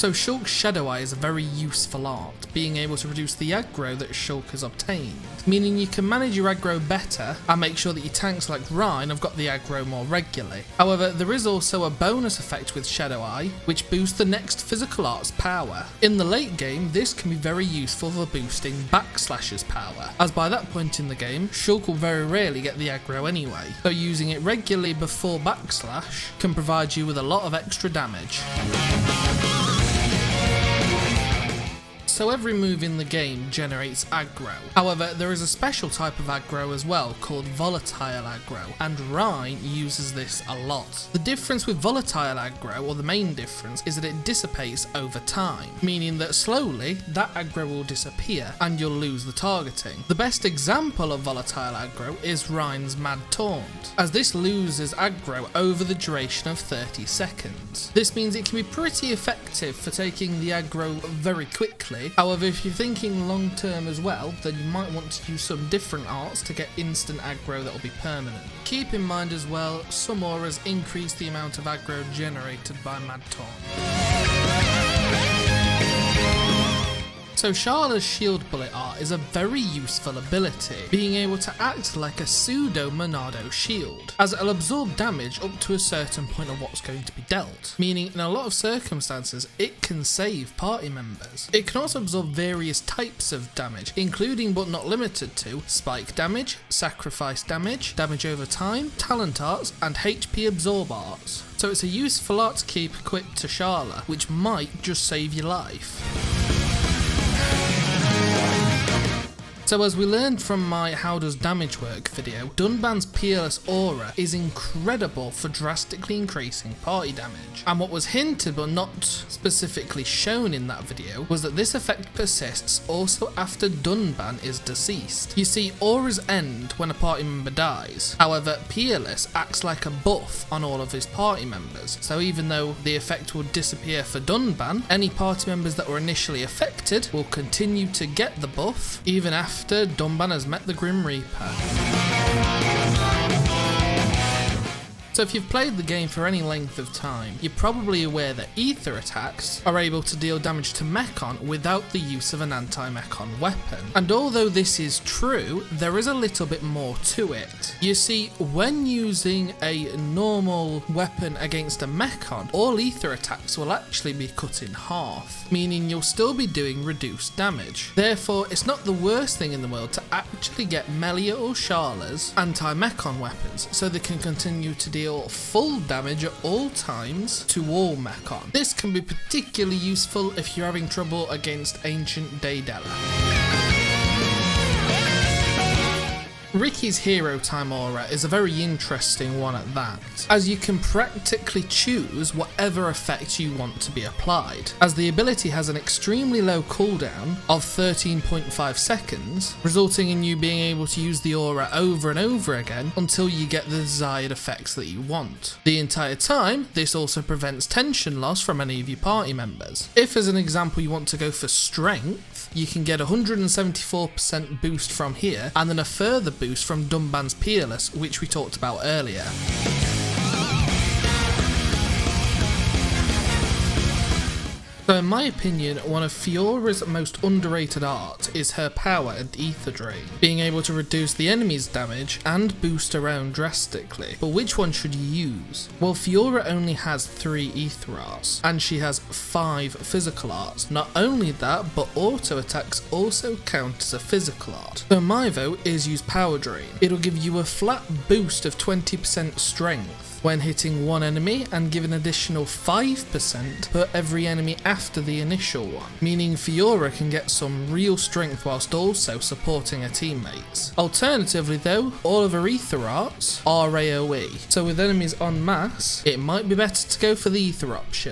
So Shulk's Shadow Eye is a very useful art, being able to reduce the aggro that Shulk has obtained, meaning you can manage your aggro better and make sure that your tanks like Reyn have got the aggro more regularly. However, there is also a bonus effect with Shadow Eye, which boosts the next physical art's power. In the late game, this can be very useful for boosting Backslash's power, as by that point in the game, Shulk will very rarely get the aggro anyway, so using it regularly before Backslash can provide you with a lot of extra damage. So every move in the game generates aggro. However, there is a special type of aggro as well called volatile aggro, and Reyn uses this a lot. The difference with volatile aggro, or the main difference, is that it dissipates over time, meaning that slowly that aggro will disappear and you'll lose the targeting. The best example of volatile aggro is Reyn's Mad Taunt, as this loses aggro over the duration of 30 seconds. This means it can be pretty effective for taking the aggro very quickly. However, if you're thinking long term as well, then you might want to use some different arts to get instant aggro that will be permanent. Keep in mind as well, some auras increase the amount of aggro generated by Mad Taunt. So Sharla's Shield Bullet art is a very useful ability, being able to act like a pseudo Monado shield, as it'll absorb damage up to a certain point of what's going to be dealt, meaning in a lot of circumstances it can save party members. It can also absorb various types of damage, including but not limited to spike damage, sacrifice damage, damage over time, talent arts and HP absorb arts. So it's a useful art to keep equipped to Sharla, which might just save your life. So as we learned from my How Does Damage Work video, Dunban's Peerless Aura is incredible for drastically increasing party damage. And what was hinted but not specifically shown in that video was that this effect persists also after Dunban is deceased. You see, auras end when a party member dies. However, Peerless acts like a buff on all of his party members. So even though the effect will disappear for Dunban, any party members that were initially affected will continue to get the buff even after Dunban has met the Grim Reaper. So if you've played the game for any length of time, you're probably aware that ether attacks are able to deal damage to Mechon without the use of an anti-Mechon weapon. And although this is true, there is a little bit more to it. You see, when using a normal weapon against a Mechon, all ether attacks will actually be cut in half, meaning you'll still be doing reduced damage. Therefore, it's not the worst thing in the world to actually get Melia or Sharla's anti-Mechon weapons, so they can continue to deal full damage at all times to all Mechon. This can be particularly useful if you're having trouble against Ancient Daedala. Riki's Hero Time aura is a very interesting one at that, as you can practically choose whatever effect you want to be applied, as the ability has an extremely low cooldown of 13.5 seconds, resulting in you being able to use the aura over and over again until you get the desired effects that you want. The entire time, this also prevents tension loss from any of your party members. If, as an example, you want to go for strength, you can get 174% boost from here, and then a further boost from Dunban's Peerless, which we talked about earlier. So in my opinion, one of Fiora's most underrated art is her power and ether drain, being able to reduce the enemy's damage and boost her own drastically. But which one should you use? Well, Fiora only has 3 ether arts, and she has 5 physical arts. Not only that, but auto attacks also count as a physical art. So my vote is use power drain. It'll give you a flat boost of 20% strength when hitting one enemy, and give an additional 5% per every enemy after the initial one, meaning Fiora can get some real strength whilst also supporting her teammates. Alternatively though, all of her ether arts are AoE, so with enemies en masse, it might be better to go for the ether option.